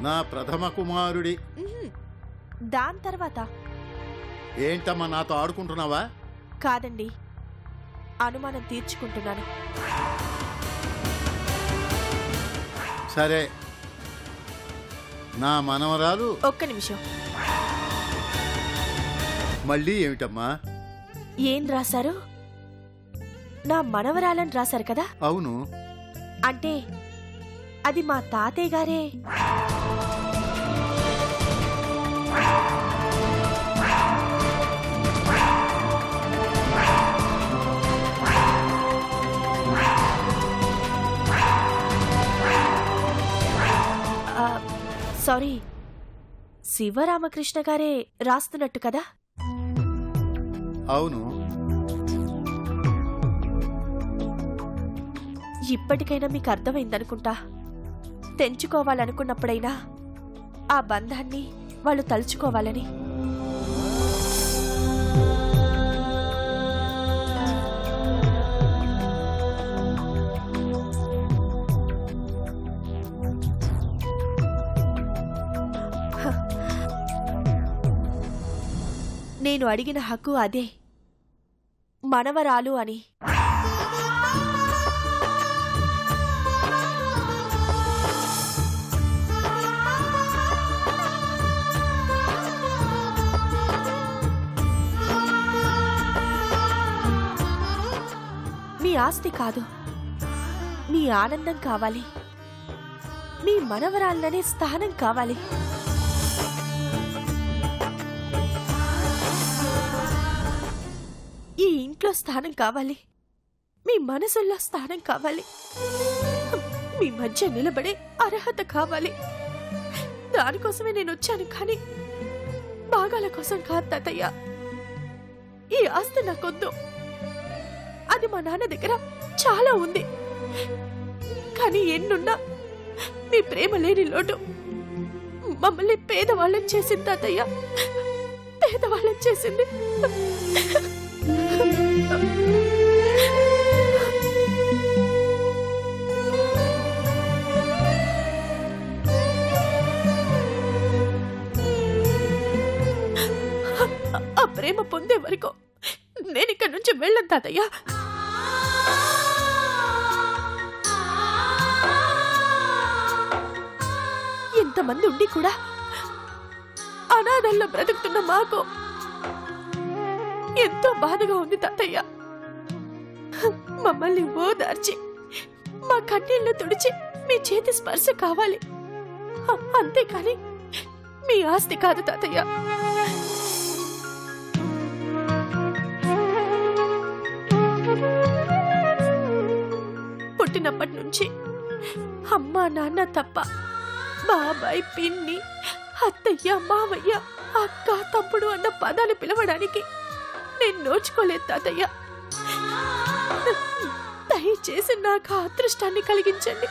నా ప్రథమ కుమారుడి. దాని తర్వాత ఏంటమ్మా నాతో ఆడుకుంటున్నావా? కాదండి, అనుమానం తీర్చుకుంటున్నాను. సరే, నా మనవరాలు. ఒక్క నిమిషం. మళ్ళీ ఏమిటమ్మా? ఏం రాశారు? నా మనవరాలని రాశారు కదా? అవును. అంటే అది మా తాతయ్య గారే. సారీ, శివరామకృష్ణ గారే రాస్తున్నట్టు కదా? అవును. ఇప్పటికైనా మీకు అర్థమైందనుకుంటా. తెంచుకోవాలనుకున్నప్పుడైనా ఆ బంధాన్ని వాళ్ళు తలుచుకోవాలని. నేను అడిగిన హక్కు అదే, మనవరాలు అని. మీ ఆస్తి కాదు, మీ ఆనందం కావాలి, మీ మనవరాలనే స్థానం కావాలి. ఈ ఇంట్లో స్థానం కావాలి, మీ మనసుల్లో స్థానం కావాలి, మీ మధ్య నిలబడే అర్హత కావాలి. దానికోసమే నేను వచ్చాను, కానీ భాగాల కోసం కాదు తాతయ్య. ఈ ఆస్తి నాకొద్దు. అది మా నాన్న దగ్గర చాలా ఉంది, కానీ ఎన్నున్నా మీ ప్రేమ లేని లోటు మమ్మల్ని పేదవాళ్ళని చేసింది తాతయ్య, పేదవాళ్ళని చేసింది. ఆ ప్రేమ పొందే వరకు నేను ఇక్కడి నుంచి వెళ్ళను తాతయ్య. ఎంతమంది ఉండి కూడా అనాథల్లో బ్రతుకుతున్న మాకు ఎంతో బాధగా ఉంది తాతయ్య. మమ్మల్ని ఓదార్చి మా కన్నీళ్లు తుడిచి మీ చేతి స్పర్శ కావాలి, అంతేకాని మీ ఆస్తి కాదు తాతయ్య. పుట్టినప్పటి నుంచి అమ్మా నాన్న తప్ప బాబాయ్, పిన్ని, అత్తయ్య, మామయ్య, అక్క, తమ్ముడు అన్న పదాలు పిలవడానికి నేను నోచుకోలేదు తాతయ్య. దయచేసి నాకు ఆ అదృష్టాన్ని కలిగించండి.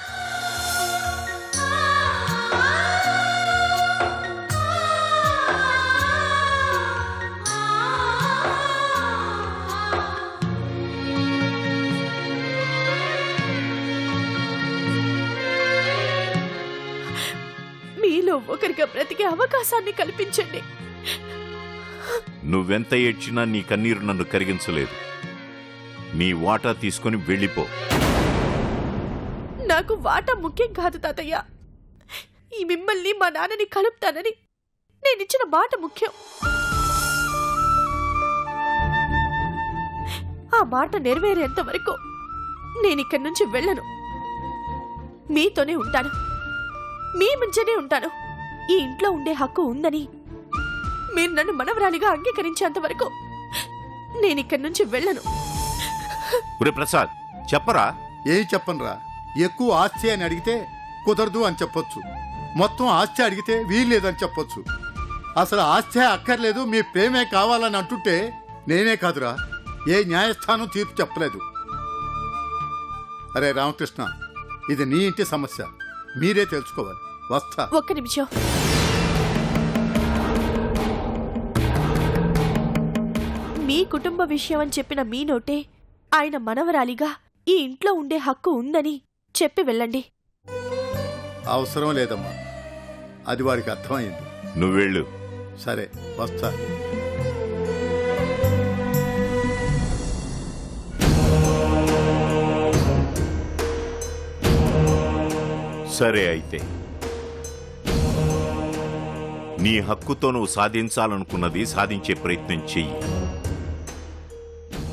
మీలో ఒకరిగా బ్రతికే అవకాశాన్ని కల్పించండి. నువ్వెంత ఏడ్చినా నీ కన్నీరు నన్ను కరిగించలేదు. నీ వాటా తీసుకుని వెళ్ళిపో. నాకు వాటా ముఖ్యం కాదు తాతయ్య. ఈ మిమ్మల్ని మా నాన్నని కలుపుతానని నేనిచ్చిన మాట ముఖ్యం. ఆ మాట నెరవేరేంత వరకు నేనిక్కడి నుంచి వెళ్ళను. మీతోనే ఉంటాను, మీ ముంచనే ఉంటాను. ఈ ఇంట్లో ఉండే హక్కు ఉందని మీరు నన్ను మనవరాలిగా అంగీకరించేంత వరకు నేనిక్కడి నుంచి వెళ్ళను. ప్రసాద్, చెప్పరా? ఏం చెప్పనురా? ఎక్కువ ఆస్తి అని అడిగితే కుదరదు అని చెప్పొచ్చు, మొత్తం ఆస్తి అడిగితే వీల్లేదని చెప్పొచ్చు. అసలు ఆస్తి అక్కర్లేదు, మీ ప్రేమే కావాలని అంటుంటే నేనే కాదురా, ఏ న్యాయస్థానం తీర్పు చెప్పలేదు. అరే రామకృష్ణ, ఇది నీ ఇంటి సమస్య, మీరే తెలుసుకోవాలి. వస్తా. ఒక్క నిమిషం. మీ కుటుంబ విషయం అని చెప్పిన మీ నోటే ఆయన మనవరాలిగా ఈ ఇంట్లో ఉండే హక్కు ఉందని చెప్పి వెళ్ళండి. అవసరం లేదమ్మా, అది వాడికి అర్థమైంది. నువ్వెళ్ళు. సరే, వస్తా. సరే, అయితే నీ హక్కుతో నువ్వు సాధించాలనుకున్నది సాధించే ప్రయత్నం చెయ్యి.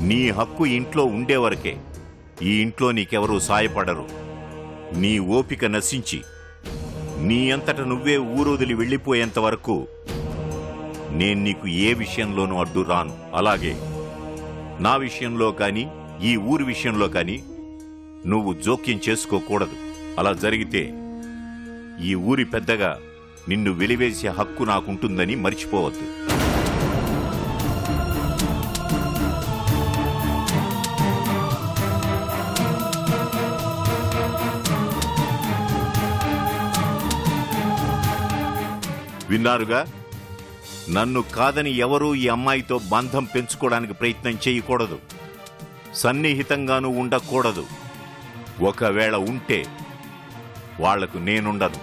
నీ హక్కు ఇంట్లో ఉండేవరకే ఈ ఇంట్లో నీకెవరూ సాయపడరు. నీ ఓపిక నశించి నీ అంతట నువ్వే ఊరొదిలి వెళ్ళిపోయేంత వరకు నేను నీకు ఏ విషయంలోనూ అడ్డు రాను. అలాగే నా విషయంలో కానీ ఈ ఊరి విషయంలో కానీ నువ్వు జోక్యం చేసుకోకూడదు. అలా జరిగితే ఈ ఊరి పెద్దగా నిన్ను వెలివేసే హక్కు నాకుంటుందని మర్చిపోవద్దు. విన్నారుగా, నన్ను కాదని ఎవరూ ఈ అమ్మాయితో బంధం పెంచుకోవడానికి ప్రయత్నం చేయకూడదు. సన్నిహితంగానూ ఉండకూడదు. ఒకవేళ ఉంటే వాళ్లకు నేనుండను.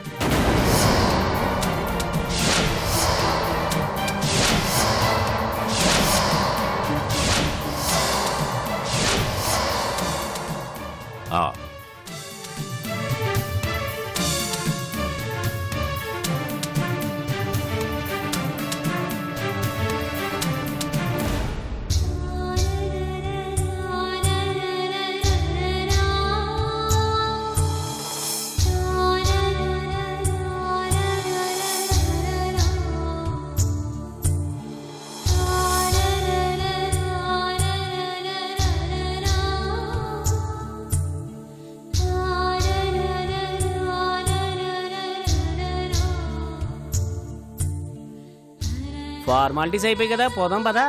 ఫార్మాలిటీస్ అయిపోయి కదా, పోదాం పదా.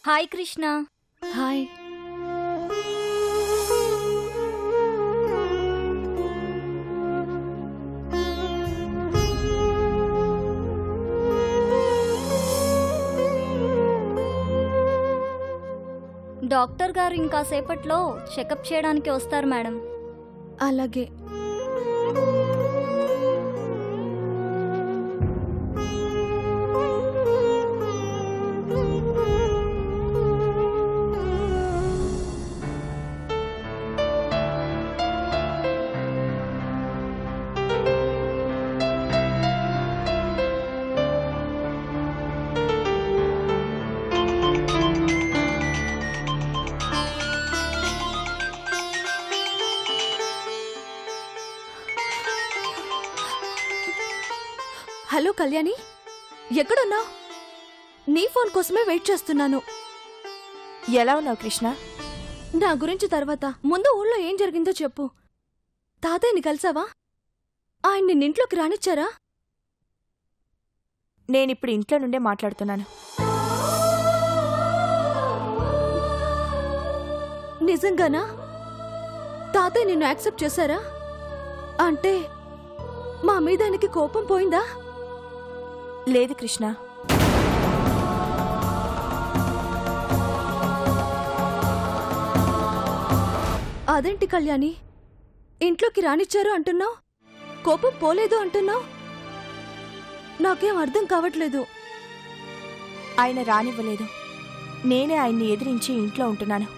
హాయ్ కృష్ణ. హాయ్. డాక్టర్ గారు ఇంకా సేపట్లో చెకప్ చేయడానికి వస్తారు మేడం. అలాగే. హలో కళ్యాణి, ఎక్కడున్నావు? నీ ఫోన్ కోసమే వెయిట్ చేస్తున్నాను. ఎలా ఉన్నావు కృష్ణ? నా గురించి తర్వాత ముందు ఊళ్ళో ఏం జరిగిందో చెప్పు. తాతయ్యని కలిసావా? ఆయన్ని ఇంట్లోకి రానిచ్చారా? నేనిప్పుడు ఇంట్లో నుండే మాట్లాడుతున్నాను. నిజంగానా? తాతయ్య నిన్ను యాక్సెప్ట్ చేశారా? అంటే మా మీద ఆయనకి కోపం పోయిందా? లేదు కృష్ణ. అదేంటి కళ్యాణి, ఇంట్లోకి రానిచ్చారు అంటున్నావు, కోపం పోలేదు అంటున్నావు? నాకేం అర్థం కావట్లేదు. ఆయన రానివ్వలేదు. నేనే ఆయన్ని ఎదిరించి ఇంట్లో ఉంటున్నాను.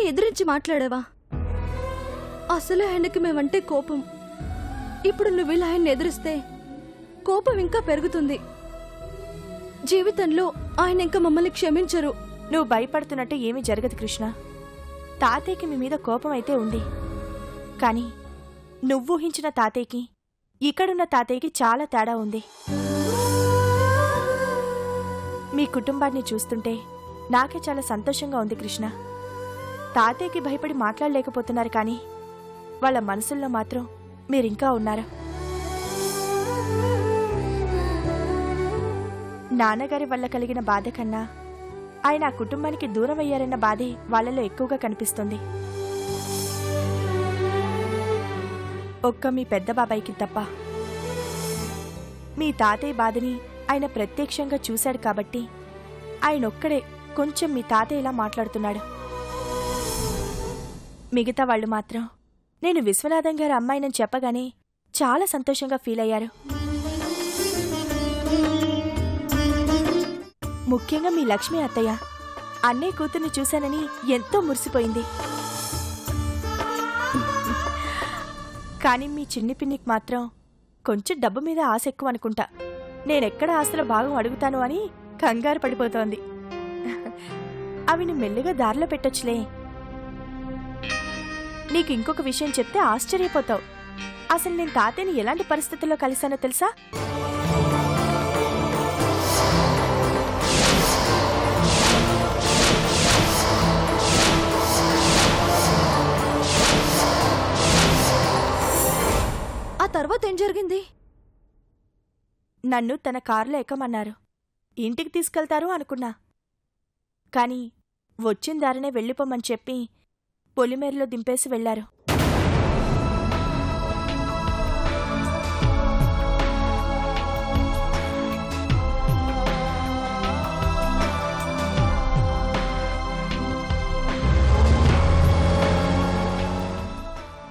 ఎదిరించి మాట్లాడావా? అసలే ఆయనకి మేమంటే కోపం. ఇప్పుడు నువ్వు ఇలా ఆయన్ని ఎదిరిస్తే కోపం ఇంకా పెరుగుతుంది. జీవితంలో ఆయన ఇంకా మమ్మల్ని క్షమించరు. నువ్వు భయపడుతున్నట్టు ఏమీ జరగదు కృష్ణ. తాతయ్యకి మీ మీద కోపం అయితే ఉంది, కానీ నువ్వూహించిన తాతయ్యకి ఇక్కడున్న తాతయ్యకి చాలా తేడా ఉంది. మీ కుటుంబాన్ని చూస్తుంటే నాకే చాలా సంతోషంగా ఉంది కృష్ణ. తాతయ్యకి భయపడి మాట్లాడలేకపోతున్నారు, కానీ వాళ్ళ మనసుల్లో మాత్రం మీరింకా ఉన్నారు. నాన్నగారి వల్ల కలిగిన బాధ కన్నా ఆయన ఆ కుటుంబానికి దూరం అయ్యారన్న బాధే వాళ్ళలో ఎక్కువగా కనిపిస్తుంది. ఒక్క మీ పెద్ద బాబాయికి తప్ప. మీ తాతయ్య బాధని ఆయన ప్రత్యక్షంగా చూశాడు కాబట్టి ఆయనొక్కడే కొంచెం మీ తాతయ్యలా మాట్లాడుతున్నాడు. మిగతా వాళ్ళు మాత్రం నేను విశ్వనాథం గారి అమ్మాయినని చెప్పగానే చాలా సంతోషంగా ఫీల్ అయ్యారు. ముఖ్యంగా మీ లక్ష్మి అత్తయ్య అన్నయ్య కూతుర్ని చూశానని ఎంతో మురిసిపోయింది. కానీ మీ చిన్ని పిన్నికి మాత్రం కొంచెం డబ్బు మీద ఆశ ఎక్కువ అనుకుంటా. నేనెక్కడ ఆస్తుల భాగం అడుగుతాను అని కంగారు పడిపోతోంది. అవి నువ్వు మెల్లిగా దారిలో పెట్టొచ్చులే. నీకు ఇంకొక విషయం చెప్తే ఆశ్చర్యపోతావు. అసలు నేను తాతయ్యని ఎలాంటి పరిస్థితుల్లో కలిశానో తెలుసా? ఆ తర్వాత ఏం జరిగింది? నన్ను తన కారులో ఎక్కమన్నారు. ఇంటికి తీసుకెళ్తారు అనుకున్నా, కానీ వచ్చిన దారినే వెళ్ళిపోమని చెప్పి పొలిమేరలో దింపేసి వెళ్లారు.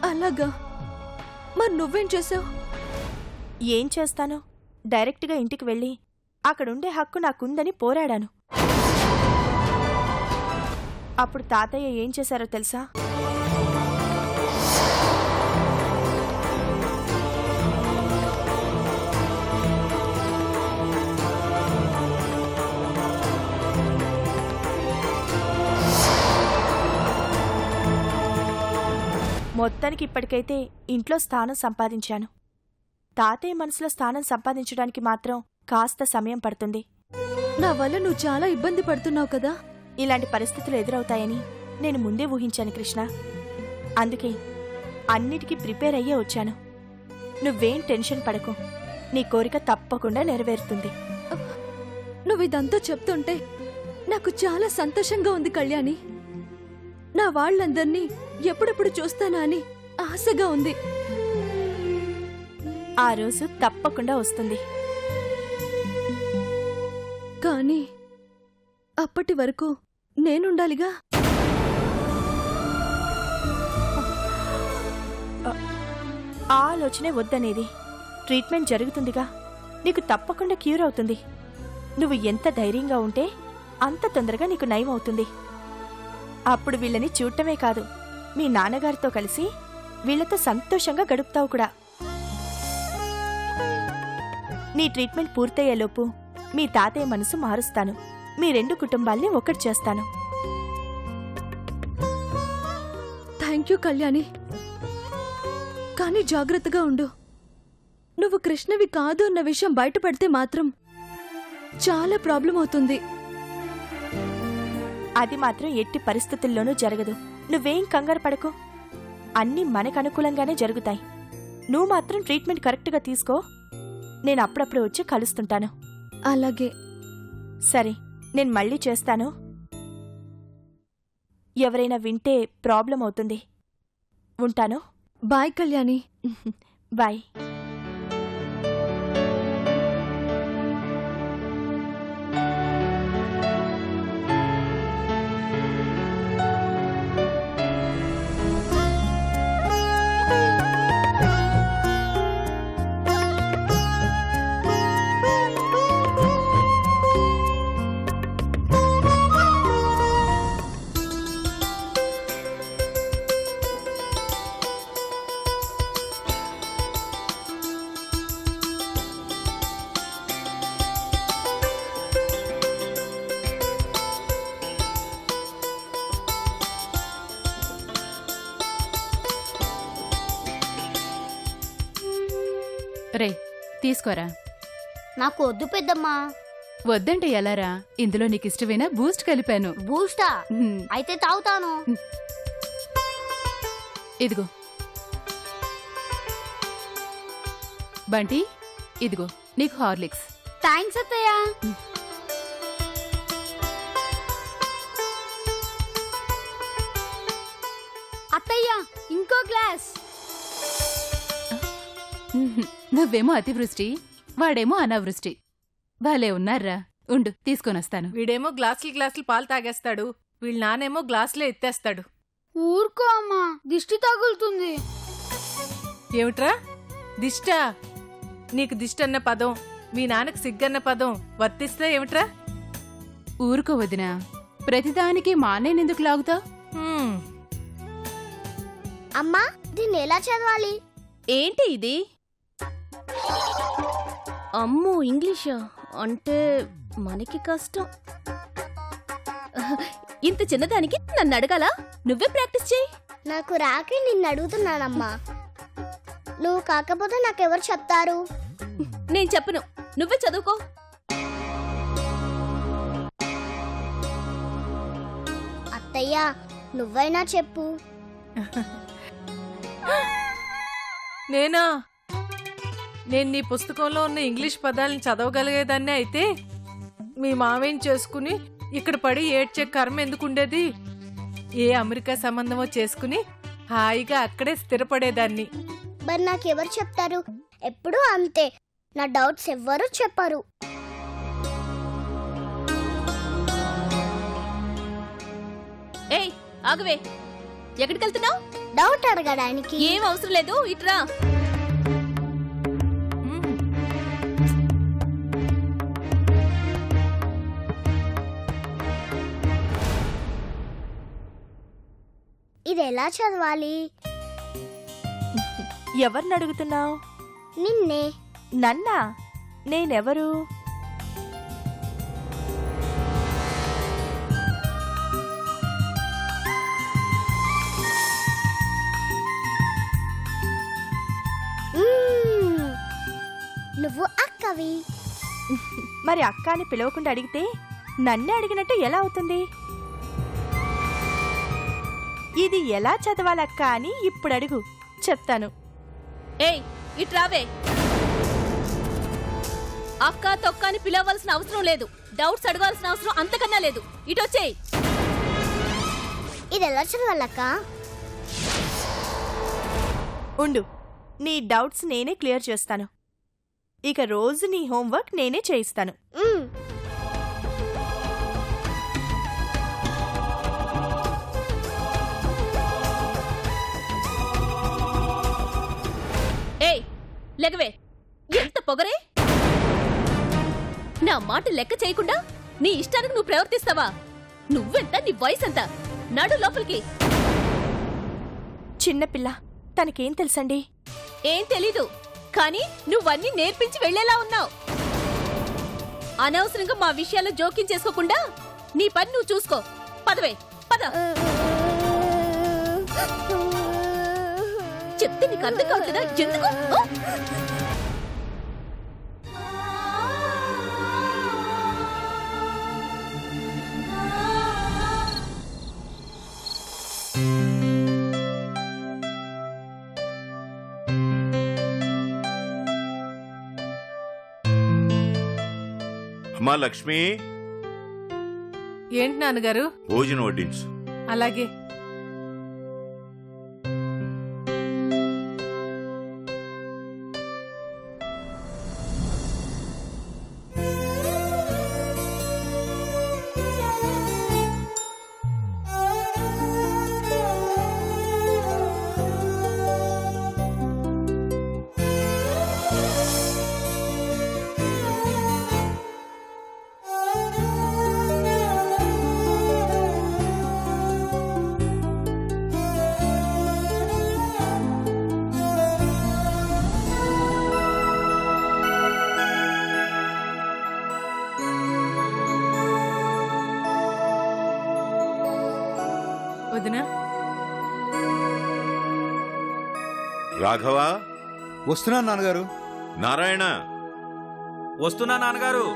అలాగా? మరి నువ్వేం చేసావు? ఏం చేస్తాను, డైరెక్ట్గా ఇంటికి వెళ్ళి అక్కడుండే హక్కు నాకుందని పోరాడాను. అప్పుడు తాతయ్య ఏం చేశారో తెలుసా? మొత్తానికి ఇప్పటికైతే ఇంట్లో స్థానం సంపాదించాను. తాతయ్య మనసులో స్థానం సంపాదించడానికి మాత్రం కాస్త సమయం పడుతుంది. నా వల్ల నువ్వు చాలా ఇబ్బంది పడుతున్నావు కదా. ఇలాంటి పరిస్థితులు ఎదురవుతాయని నేను ముందే ఊహించాను కృష్ణ. అందుకే అన్నిటికీ ప్రిపేర్ అయ్యే వచ్చాను. నువ్వేం టెన్షన్ పడకు, నీ కోరిక తప్పకుండా నెరవేరుతుంది. నువ్వు ఇదంతా చెప్తుంటే నాకు చాలా సంతోషంగా ఉంది కళ్యాణి. నా వాళ్ళందర్నీ ఎప్పుడెప్పుడు చూస్తానా అని ఆశగా ఉంది. ఆ రోజు తప్పకుండా వస్తుంది. కానీ అప్పటి వరకు నేనుండాలిగా. ఆ ఆలోచనే వద్దనేది. ట్రీట్మెంట్ జరుగుతుందిగా, నీకు తప్పకుండా క్యూర్ అవుతుంది. నువ్వు ఎంత ధైర్యంగా ఉంటే అంత తొందరగా నీకు నయం అవుతుంది. అప్పుడు వీళ్ళని చూడటమే కాదు, మీ నాన్నగారితో కలిసి వీళ్లతో సంతోషంగా గడుపుతావు కూడా. నీ ట్రీట్మెంట్ పూర్తయ్యేలోపు మీ తాతయ్య మనసు మారుస్తాను. మీ రెండు కుటుంబాల్ని ఒకటి చేస్తాను. Thank you Kalyani. కానీ జాగ్రత్తగా ఉండు. నువ్వు కృష్ణవి కాదు అన్న విషయం బయటపడితే మాత్రం చాలా ప్రాబ్లం అవుతుంది. అది మాత్రం ఎట్టి పరిస్థితుల్లోనూ జరగదు. నువ్వేం కంగారు పడకు, అన్నీ మనకనుకూలంగానే జరుగుతాయి. నువ్వు మాత్రం ట్రీట్మెంట్ కరెక్ట్గా తీసుకో. నేను అప్పుడప్పుడు వచ్చి కలుస్తుంటాను. అలాగే. సరే, నేను మళ్ళీ చేస్తాను. ఎవరైనా వింటే ప్రాబ్లం అవుతుంది. ఉంటాను. బాయ్ కళ్యాణి. బాయ్. రే తీసుకోరా. నాకు వద్దు పెద్దమ్మా. వద్దంటే ఎలారా, ఇందులో నీకు ఇష్టమైన బూస్ట్ కలిపాను. బూస్టా? అయితే తాగుతాను. ఇదిగో బంటి, ఇదిగో నీకు హార్లిక్స్. థ్యాంక్స్ అత్తయ్య. అత్తయ్య ఇంకో గ్లాస్. నువ్వేమో అతివృష్టి, వాడేమో అనావృష్టి. భలే ఉన్నారా. ఉండు తీసుకొనొస్తాను. వీడేమో గ్లాసులు పాలు తాగేస్తాడు, వీళ్ళ నానేమో గ్లాసులే ఎత్తేస్తాడు. ఊరుకో అమ్మా, దిష్టి తగులుతుంది. ఏమిట్రా దిష్టా? నీకు దిష్టన్న పదం మీ నాన్నకు సిగ్గన్న పదం వర్తిస్తే ఏమిట్రా? ఊరుకో వదినా, ప్రతిదానికి మా అన్నయ్యనెందుకు లాగుతావు? అమ్మా దీన్ని ఎలా చదవాలి? ఏంటి ఇది? అమ్మో, ఇంగ్లీషా? అంటే మనకి కష్టం. ఇంత చిన్నదానికి నన్ను అడగాలా? నువ్వే ప్రాక్టీస్ చేయి. నాకు రాకే నిన్ను అడుగుతున్నానమ్మా. నువ్వు కాకపోతే నాకెవరు చెప్తారు? నేను చెప్పను, నువ్వే చదువుకో. అత్తయ్య నువ్వైనా చెప్పు. నేనా? నేను నీ పుస్తకంలో ఉన్న ఇంగ్లీష్ పదాలను చదవగలిగేదాన్ని అయితే మీ మావేం చేసుకుని ఇక్కడ పడి ఏడ్చే కర్మ ఎందుకుండేది? ఏ అమెరికా సంబంధమో చేసుకుని హాయిగా అక్కడే స్థిరపడేదాన్ని. మరి నాకెవరు చెప్తారు? ఎప్పుడూ అంతే, నా డౌట్స్ ఎవ్వరూ చెప్పరు. ఏయ్ ఆగవే, ఎక్కడికెళ్తున్నావు? డౌట్ అడగడానికి. ఏం అవసరం లేదు, ఇట్రా. ఇది ఎలా చదవాలి? ఎవరిని అడుగుతున్నావు? నిన్నే. నన్నా? నేనెవరు? నువ్వు అక్కవి. మరి అక్క అని పిలవకుండా అడిగితే నన్నే అడిగినట్టు ఎలా అవుతుంది? ఇది ఎలా చదవాలక్క అని ఇప్పుడు అడుగు, చెప్తాను. ఏయ్ ఇట్రావే. అక్క తొక్క అని పిలవలసిన అవసరం లేదు, డౌట్స్ అడగాల్సిన అవసరం అంతకన్నా లేదు. ఇటొచ్చేయ్. ఇది ఎలా చదవాలక్క? ఉండు, నీ డౌట్స్ నేనే క్లియర్ చేస్తాను. ఇక రోజు నీ హోంవర్క్ నేనే చేయిస్తాను. ఏయ్ లెగవే. ఎంత పొగరే! నా మాట లెక్క చేయకుండా నీ ఇష్టానికి నువ్వు ప్రవర్తిస్తావా? నువ్వెంత, నీ వయసెంత? నడు లోపలికి. చిన్నపిల్ల, తనకేం తెలుసండి? ఏం తెలీదు, కానీ నువ్వన్నీ నేర్పించి వెళ్లేలా ఉన్నావు. అనవసరంగా మా విషయాల్లో జోక్యం చేసుకోకుండా నీ పని నువ్వు చూసుకో. పదవే, పద. చెప్తే నీకు అర్థం కావట్లేదా? ఎందుకు? అమ్మా లక్ష్మి. ఏంటి నాన్నగారు? భోజనం వడ్డించు. అలాగే. వదినా. రాఘవా, వస్తున్నాను నాన్నగారు. నారాయణ, వస్తున్నా నాన్నగారు.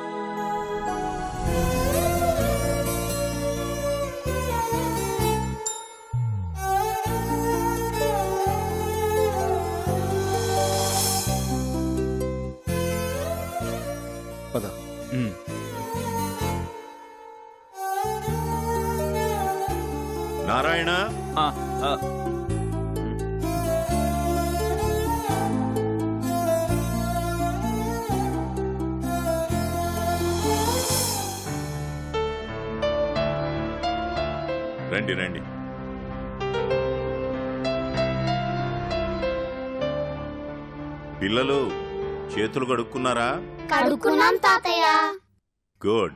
పద. నారాయణ, రండి రండి. పిల్లలు చేతులు కడుక్కున్నారా? కడుక్కున్నాం తాతయ్య. గుడ్.